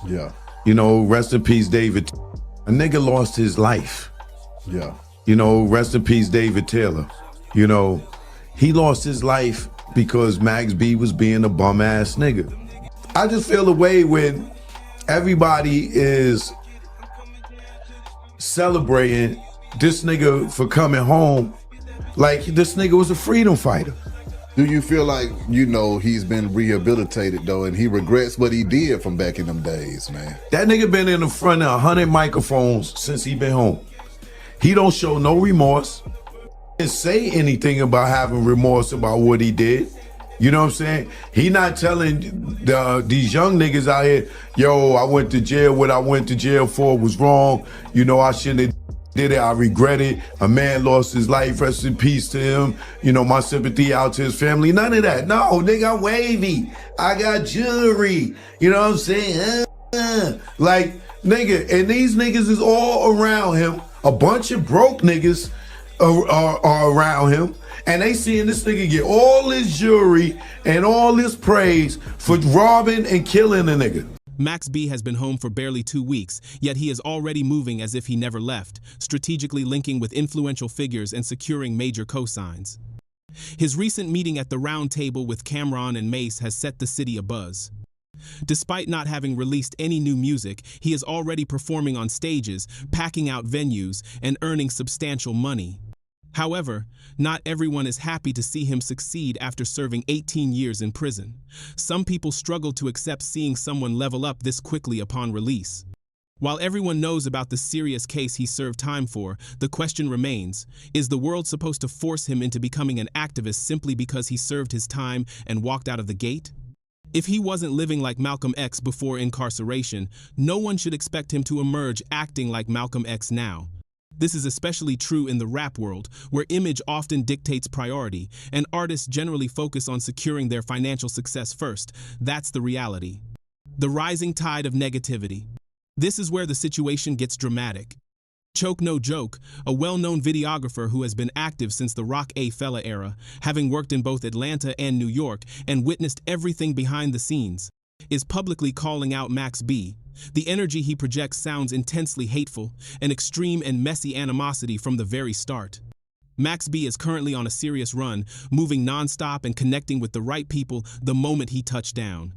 Yeah. You know, rest in peace, David. A nigga lost his life. Yeah. You know, rest in peace, David Taylor. You know, he lost his life because Max B was being a bum ass nigga. I just feel the way when everybody is celebrating this nigga for coming home like this nigga was a freedom fighter. Do you feel like, you know, he's been rehabilitated though, and he regrets what he did from back in them days, man? That nigga been in the front of 100 microphones since he been home. He don't show no remorse. He didn't say anything about having remorse about what he did. You know what I'm saying? He not telling these young niggas out here, yo, I went to jail. What I went to jail for was wrong. You know, I shouldn't have did it. I regret it. A man lost his life. Rest in peace to him. You know, my sympathy out to his family. None of that. No, nigga, I'm wavy. I got jewelry. You know what I'm saying? Like, nigga, and these niggas is all around him. A bunch of broke niggas are around him. And they seeing this nigga get all his jewelry and all his praise for robbing and killing a nigga. Max B has been home for barely 2 weeks, yet he is already moving as if he never left, strategically linking with influential figures and securing major cosigns. His recent meeting at the round table with Cameron and Mace has set the city abuzz. Despite not having released any new music, he is already performing on stages, packing out venues, and earning substantial money. However, not everyone is happy to see him succeed after serving 18 years in prison. Some people struggle to accept seeing someone level up this quickly upon release. While everyone knows about the serious case he served time for, the question remains, is the world supposed to force him into becoming an activist simply because he served his time and walked out of the gate? If he wasn't living like Malcolm X before incarceration, no one should expect him to emerge acting like Malcolm X now. This is especially true in the rap world, where image often dictates priority, and artists generally focus on securing their financial success first. That's the reality. The rising tide of negativity. This is where the situation gets dramatic. Choke No Joke, a well-known videographer who has been active since the Rock A Fella era, having worked in both Atlanta and New York and witnessed everything behind the scenes, is publicly calling out Max B. The energy he projects sounds intensely hateful, an extreme and messy animosity from the very start. Max B is currently on a serious run, moving non-stop and connecting with the right people the moment he touched down.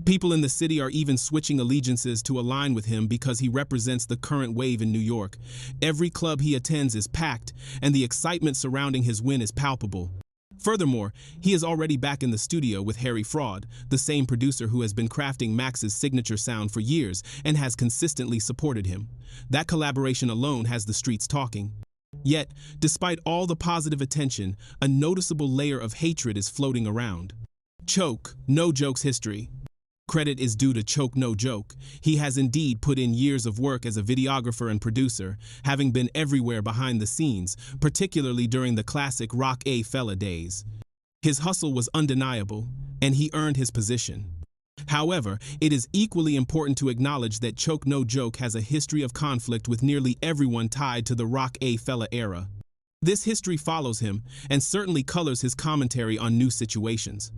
People in the city are even switching allegiances to align with him because he represents the current wave in New York. Every club he attends is packed, and the excitement surrounding his win is palpable. Furthermore, he is already back in the studio with Harry Fraud, the same producer who has been crafting Max's signature sound for years and has consistently supported him. That collaboration alone has the streets talking. Yet, despite all the positive attention, a noticeable layer of hatred is floating around. Choke No Joke's history. Credit is due to Choke No Joke. He has indeed put in years of work as a videographer and producer, having been everywhere behind the scenes, particularly during the classic Rock A Fella days. His hustle was undeniable, and he earned his position. However, it is equally important to acknowledge that Choke No Joke has a history of conflict with nearly everyone tied to the Rock A Fella era. This history follows him, and certainly colors his commentary on new situations.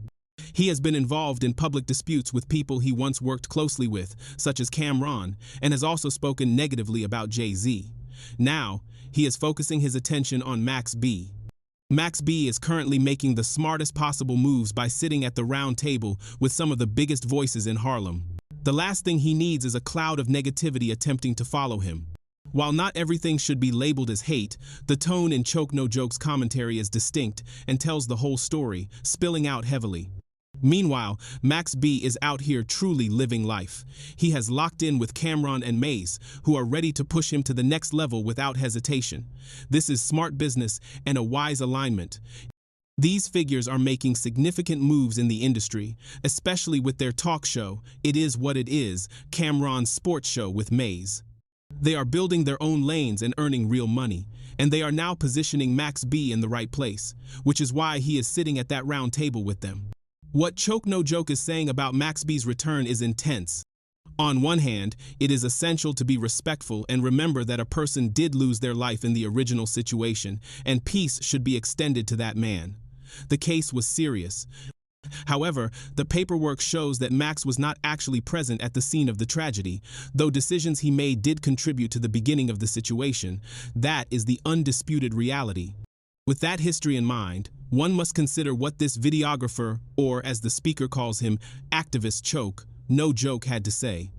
He has been involved in public disputes with people he once worked closely with, such as Cameron, and has also spoken negatively about Jay-Z. Now, he is focusing his attention on Max B. Max B is currently making the smartest possible moves by sitting at the round table with some of the biggest voices in Harlem. The last thing he needs is a cloud of negativity attempting to follow him. While not everything should be labeled as hate, the tone in Choke No Joke's commentary is distinct and tells the whole story, spilling out heavily. Meanwhile, Max B is out here truly living life. He has locked in with Cameron and Mace, who are ready to push him to the next level without hesitation. This is smart business and a wise alignment. These figures are making significant moves in the industry, especially with their talk show, It Is What It Is, Cameron's sports show with Maze. They are building their own lanes and earning real money, and they are now positioning Max B in the right place, which is why he is sitting at that round table with them. What Choke No Joke is saying about Max B's return is intense. On one hand, it is essential to be respectful and remember that a person did lose their life in the original situation, and peace should be extended to that man. The case was serious. However, the paperwork shows that Max was not actually present at the scene of the tragedy, though decisions he made did contribute to the beginning of the situation. That is the undisputed reality. With that history in mind, one must consider what this videographer, or as the speaker calls him, activist Choke, No Joke, had to say,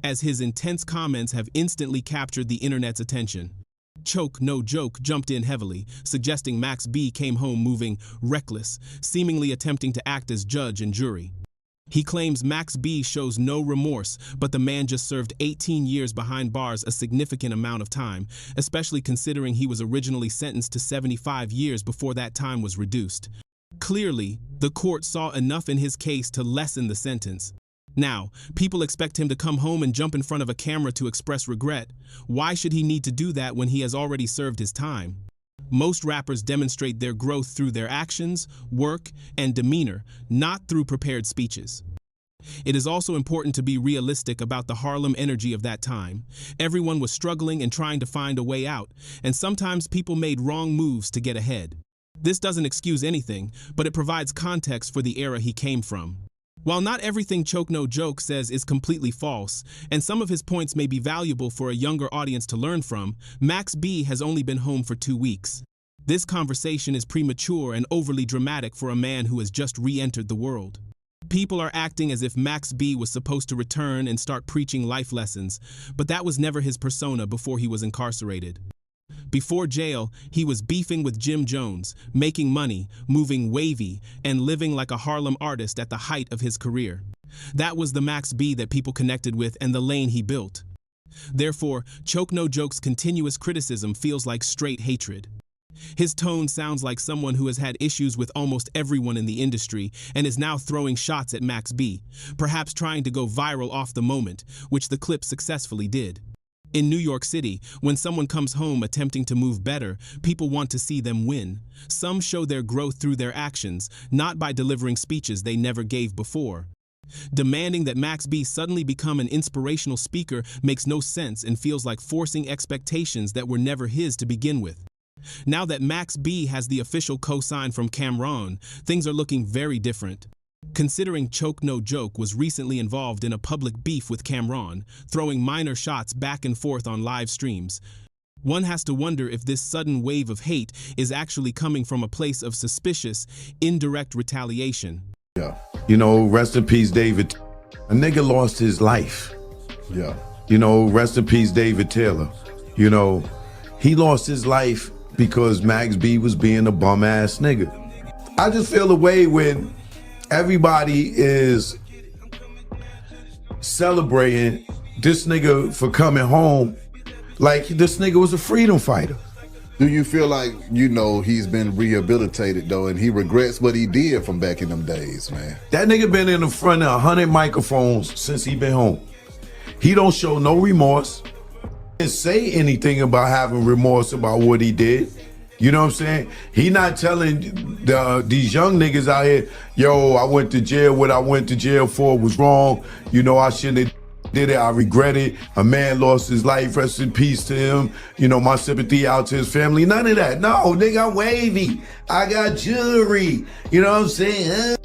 as his intense comments have instantly captured the internet's attention. Choke No Joke jumped in heavily, suggesting Max B came home moving reckless, seemingly attempting to act as judge and jury. He claims Max B shows no remorse, but the man just served 18 years behind bars, a significant amount of time, especially considering he was originally sentenced to 75 years before that time was reduced. Clearly, the court saw enough in his case to lessen the sentence. Now, people expect him to come home and jump in front of a camera to express regret. Why should he need to do that when he has already served his time? Most rappers demonstrate their growth through their actions, work, and demeanor, not through prepared speeches. It is also important to be realistic about the Harlem energy of that time. Everyone was struggling and trying to find a way out, and sometimes people made wrong moves to get ahead. This doesn't excuse anything, but it provides context for the era he came from. While not everything Choke No Joke says is completely false, and some of his points may be valuable for a younger audience to learn from, Max B has only been home for 2 weeks. This conversation is premature and overly dramatic for a man who has just re-entered the world. People are acting as if Max B was supposed to return and start preaching life lessons, but that was never his persona before he was incarcerated. Before jail, he was beefing with Jim Jones, making money, moving wavy, and living like a Harlem artist at the height of his career. That was the Max B that people connected with and the lane he built. Therefore, Choke No Joke's continuous criticism feels like straight hatred. His tone sounds like someone who has had issues with almost everyone in the industry and is now throwing shots at Max B, perhaps trying to go viral off the moment, which the clip successfully did. In New York City, when someone comes home attempting to move better, people want to see them win. Some show their growth through their actions, not by delivering speeches they never gave before. Demanding that Max B suddenly become an inspirational speaker makes no sense and feels like forcing expectations that were never his to begin with. Now that Max B has the official cosign from Cameron, things are looking very different. Considering Choke No Joke was recently involved in a public beef with Cameron, throwing minor shots back and forth on live streams, one has to wonder if this sudden wave of hate is actually coming from a place of suspicious, indirect retaliation. Yeah. You know, rest in peace, David. A nigga lost his life. Yeah. You know, rest in peace, David Taylor. You know, he lost his life because Max B was being a bum ass nigga. I just feel the way when everybody is celebrating this nigga for coming home like this nigga was a freedom fighter. Do you feel like, you know, he's been rehabilitated though, and he regrets what he did from back in them days, man? That nigga been in the front of 100 microphones since he been home. He don't show no remorse. He didn't say anything about having remorse about what he did. You know what I'm saying? He not telling these young niggas out here, yo, I went to jail. What I went to jail for was wrong. You know, I shouldn't have did it. I regret it. A man lost his life. Rest in peace to him. You know, my sympathy out to his family. None of that. No, nigga, I'm wavy. I got jewelry. You know what I'm saying?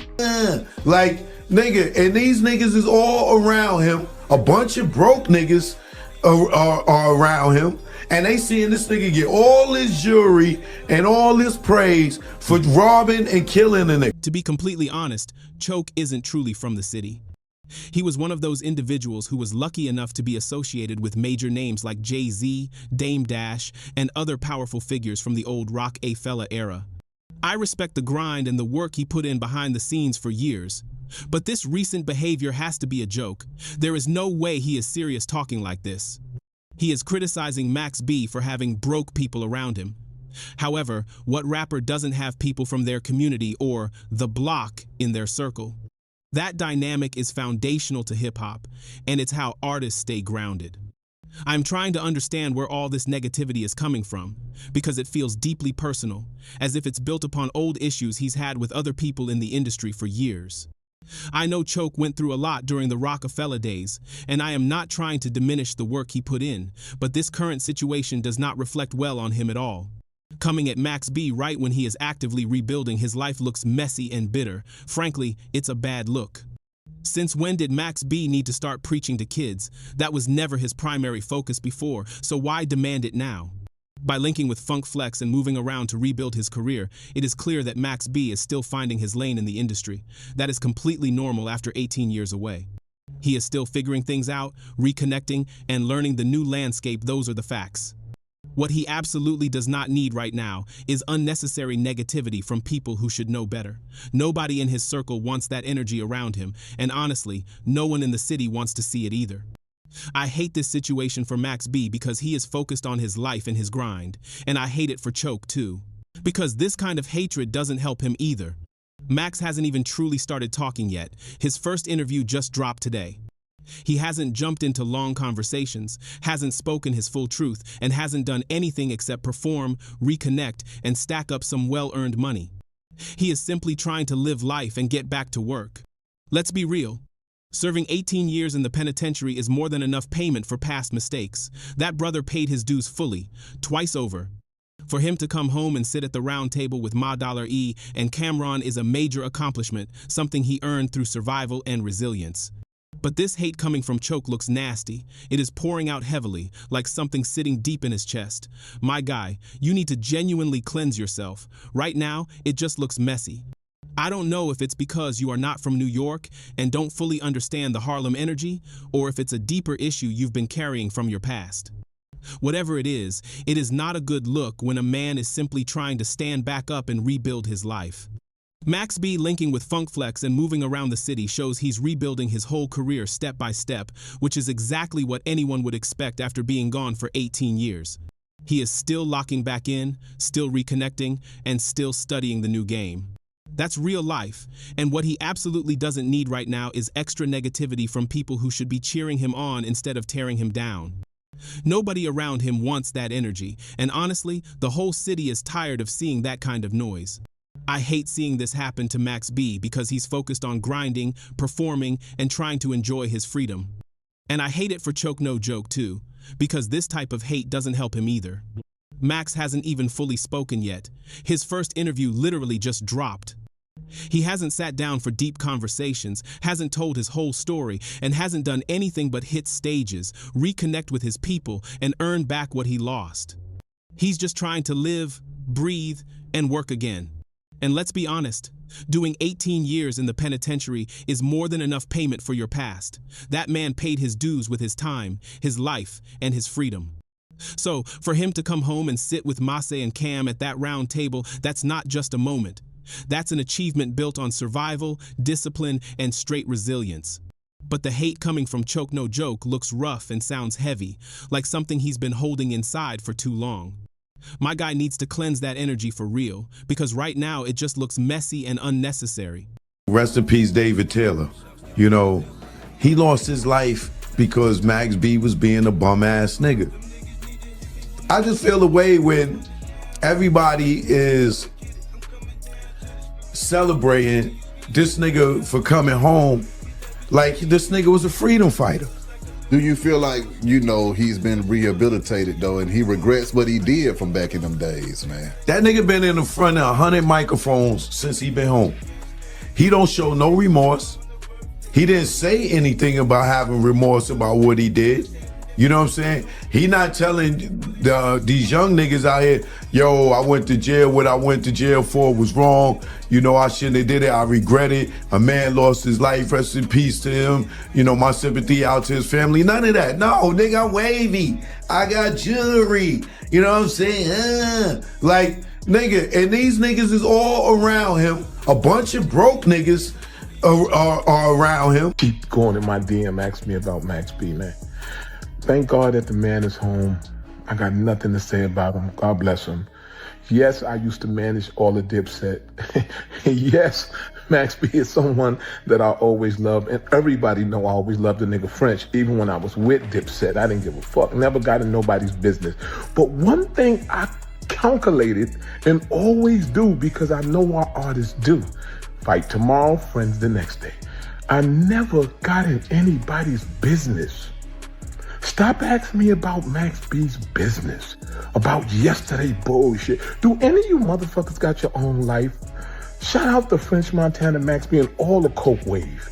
Like, nigga, and these niggas is all around him. A bunch of broke niggas are around him. And they seeing this nigga get all his jewelry and all this praise for robbing and killing a nigga. To be completely honest, Choke isn't truly from the city. He was one of those individuals who was lucky enough to be associated with major names like Jay-Z, Dame Dash, and other powerful figures from the old Rock A Fella era. I respect the grind and the work he put in behind the scenes for years. But this recent behavior has to be a joke. There is no way he is serious talking like this. He is criticizing Max B for having broke people around him. However, what rapper doesn't have people from their community or the block in their circle? That dynamic is foundational to hip-hop, and it's how artists stay grounded. I'm trying to understand where all this negativity is coming from, because it feels deeply personal, as if it's built upon old issues he's had with other people in the industry for years. I know Choke went through a lot during the Rockefeller days, and I am not trying to diminish the work he put in, but this current situation does not reflect well on him at all. Coming at Max B right when he is actively rebuilding, his life looks messy and bitter. Frankly, it's a bad look. Since when did Max B need to start preaching to kids? That was never his primary focus before, so why demand it now? By linking with Funk Flex and moving around to rebuild his career, it is clear that Max B is still finding his lane in the industry. That is completely normal after 18 years away. He is still figuring things out, reconnecting, and learning the new landscape. Those are the facts. What he absolutely does not need right now is unnecessary negativity from people who should know better. Nobody in his circle wants that energy around him, and honestly, no one in the city wants to see it either. I hate this situation for Max B because he is focused on his life and his grind, and I hate it for Choke too, because this kind of hatred doesn't help him either. Max hasn't even truly started talking yet. His first interview just dropped today. He hasn't jumped into long conversations, hasn't spoken his full truth, and hasn't done anything except perform, reconnect, and stack up some well-earned money. He is simply trying to live life and get back to work. Let's be real. Serving 18 years in the penitentiary is more than enough payment for past mistakes. That brother paid his dues fully, twice over. For him to come home and sit at the round table with Ma Dollar E and Cameron is a major accomplishment, something he earned through survival and resilience. But this hate coming from Choke looks nasty. It is pouring out heavily, like something sitting deep in his chest. My guy, you need to genuinely cleanse yourself. Right now, it just looks messy. I don't know if it's because you are not from New York and don't fully understand the Harlem energy, or if it's a deeper issue you've been carrying from your past. Whatever it is not a good look when a man is simply trying to stand back up and rebuild his life. Max B linking with Funk Flex and moving around the city shows he's rebuilding his whole career step by step, which is exactly what anyone would expect after being gone for 18 years. He is still locking back in, still reconnecting, and still studying the new game. That's real life, and what he absolutely doesn't need right now is extra negativity from people who should be cheering him on instead of tearing him down. Nobody around him wants that energy, and honestly, the whole city is tired of seeing that kind of noise. I hate seeing this happen to Max B because he's focused on grinding, performing, and trying to enjoy his freedom. And I hate it for Choke No Joke too, because this type of hate doesn't help him either. Max hasn't even fully spoken yet. His first interview literally just dropped. He hasn't sat down for deep conversations, hasn't told his whole story, and hasn't done anything but hit stages, reconnect with his people, and earn back what he lost. He's just trying to live, breathe, and work again. And let's be honest, doing 18 years in the penitentiary is more than enough payment for your past. That man paid his dues with his time, his life, and his freedom. So, for him to come home and sit with Mase and Cam at that round table, that's not just a moment. That's an achievement built on survival, discipline, and straight resilience. But the hate coming from Choke No Joke looks rough and sounds heavy, like something he's been holding inside for too long. My guy needs to cleanse that energy for real, because right now it just looks messy and unnecessary. Rest in peace, David Taylor. You know, he lost his life because Max B was being a bum-ass nigga. I just feel the way when everybody is celebrating this nigga for coming home like this nigga was a freedom fighter. Do you feel like, he's been rehabilitated though, and he regrets what he did from back in them days, man? That nigga been in the front of 100 microphones since he been home. He don't show no remorse. He didn't say anything about having remorse about what he did. You know what I'm saying? He not telling these young niggas out here, yo, I went to jail. What I went to jail for was wrong. I shouldn't have did it. I regret it. A man lost his life. Rest in peace to him. My sympathy out to his family. None of that. No, nigga, I'm wavy. I got jewelry. You know what I'm saying? Like, nigga, and these niggas is all around him. A bunch of broke niggas are around him. Keep going in my DM, ask me about Max B, man. Thank God that the man is home. I got nothing to say about him. God bless him. Yes, I used to manage all the Dipset. Yes, Max B is someone that I always loved. And everybody know I always loved the nigga French. Even when I was with Dipset, I didn't give a fuck. Never got in nobody's business. But one thing I calculated and always do, because I know what artists do: fight tomorrow, friends the next day. I never got in anybody's business. Stop asking me about Max B's business, about yesterday bullshit. Do any of you motherfuckers got your own life? Shout out to French Montana, Max B, and all the Coke wave.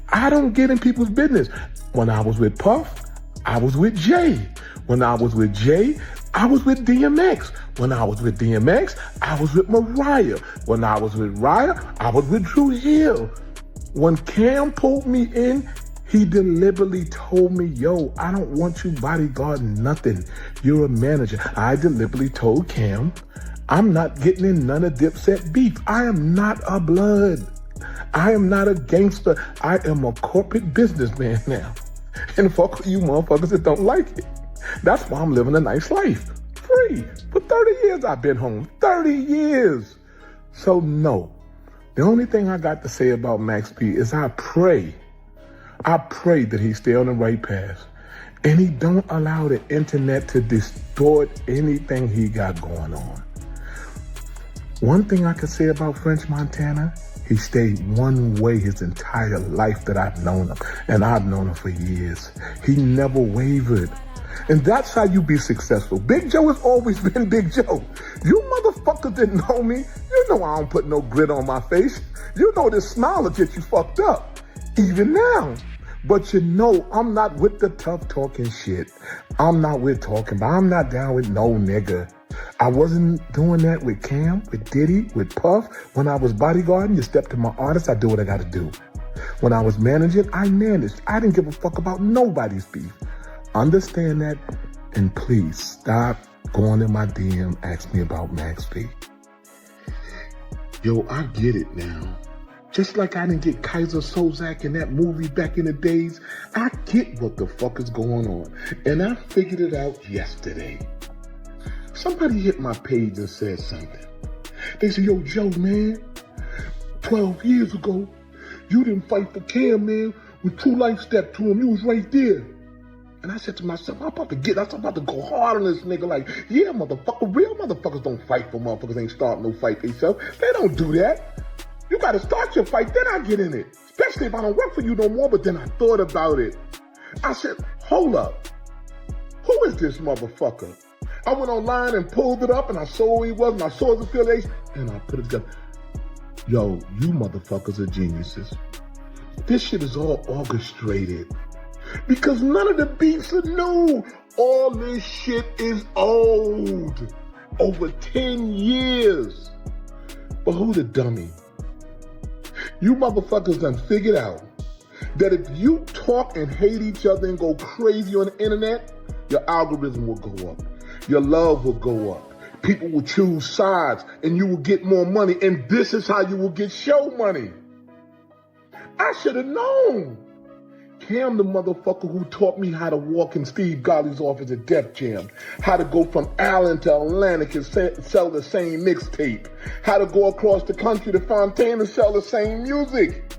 I don't get in people's business. When I was with Puff, I was with Jay. When I was with Jay, I was with DMX. When I was with DMX, I was with Mariah. When I was with Raya, I was with Drew Hill. When Cam pulled me in, he deliberately told me, yo, I don't want you bodyguarding nothing. You're a manager. I deliberately told Cam, I'm not getting in none of Dipset beef. I am not a blood. I am not a gangster. I am a corporate businessman now. And fuck you motherfuckers that don't like it. That's why I'm living a nice life. Free. For 30 years I've been home. 30 years. So no. The only thing I got to say about Max P is I pray that he stay on the right path. And he don't allow the internet to distort anything he got going on. One thing I could say about French Montana, he stayed one way his entire life that I've known him. And I've known him for years. He never wavered. And that's how you be successful. Big Joe has always been Big Joe. You motherfuckers didn't know me. You know I don't put no grit on my face. You know this smile will get you fucked up. Even now. But you know I'm not with the tough talking shit. I'm not with talking, but I'm not down with no nigga. I wasn't doing that with Cam, with Diddy, with Puff. When I was bodyguarding, you step to my artist, I do what I gotta do. When I was managing, I managed. I didn't give a fuck about nobody's beef. Understand that, and please stop going in my DM, ask me about Max B. Yo, I get it now. Just like I didn't get Kaiser Sozak in that movie back in the days, I get what the fuck is going on. And I figured it out yesterday. Somebody hit my page and said something. They said, yo, Joe, man, 12 years ago, you didn't fight for Cam, man. When True Life stepped to him, you was right there. And I said to myself, I'm about to go hard on this nigga. Like, yeah, motherfucker, real motherfuckers don't fight for motherfuckers ain't starting no fight themselves. They don't do that. You gotta start your fight, then I get in it. Especially if I don't work for you no more, but then I thought about it. I said, hold up. Who is this motherfucker? I went online and pulled it up and I saw who he was and I saw his affiliation and I put it together. Yo, you motherfuckers are geniuses. This shit is all orchestrated. Because none of the beats are new. All this shit is old. Over 10 years. But who the dummy? You motherfuckers done figured out that if you talk and hate each other and go crazy on the internet, your algorithm will go up. Your love will go up. People will choose sides and you will get more money. And this is how you will get show money. I should have known. Cam, the motherfucker who taught me how to walk in Steve Gottlieb's office at Def Jam, how to go from Allen to Atlantic and sell the same mixtape, how to go across the country to Fontaine and sell the same music.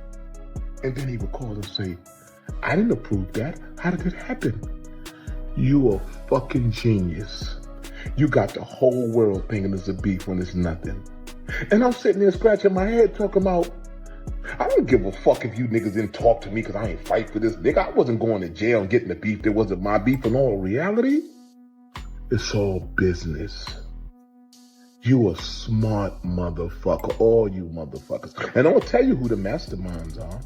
And then he would call and say, I didn't approve that. How did it happen? You a fucking genius. You got the whole world thinking it's a beef when it's nothing. And I'm sitting there scratching my head talking about, I don't give a fuck if you niggas didn't talk to me because I ain't fight for this nigga. I wasn't going to jail and getting the beef that wasn't my beef. In all reality, it's all business. You a smart motherfucker, all you motherfuckers. And I'm going to tell you who the masterminds are.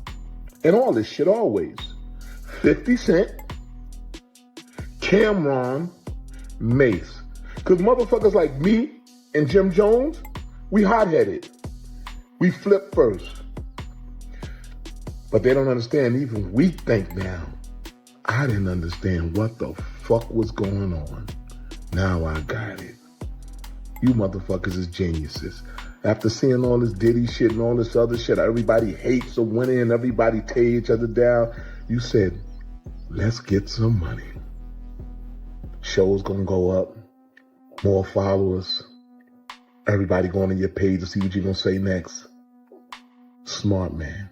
And all this shit always. 50 Cent, Cameron, Mace. Because motherfuckers like me and Jim Jones, we hot-headed. We flip first. But they don't understand, even we think now. I didn't understand what the fuck was going on. Now I got it. You motherfuckers is geniuses. After seeing all this Diddy shit and all this other shit, everybody hates a winner and everybody tear each other down. You said, let's get some money. Show's gonna go up, more followers. Everybody going to your page to see what you're gonna say next. Smart man.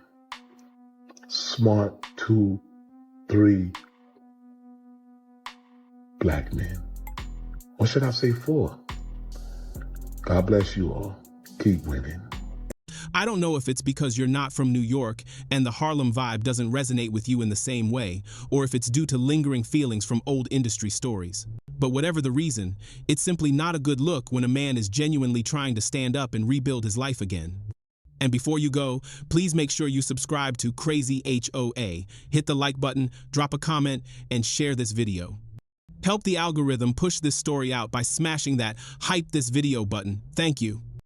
Smart 2, 3 black men. What should I say 4? God bless you all. Keep winning. I don't know if it's because you're not from New York and the Harlem vibe doesn't resonate with you in the same way, or if it's due to lingering feelings from old industry stories. But whatever the reason, it's simply not a good look when a man is genuinely trying to stand up and rebuild his life again. And before you go, please make sure you subscribe to Crazy HOA, hit the like button, drop a comment, and share this video. Help the algorithm push this story out by smashing that hype this video button. Thank you.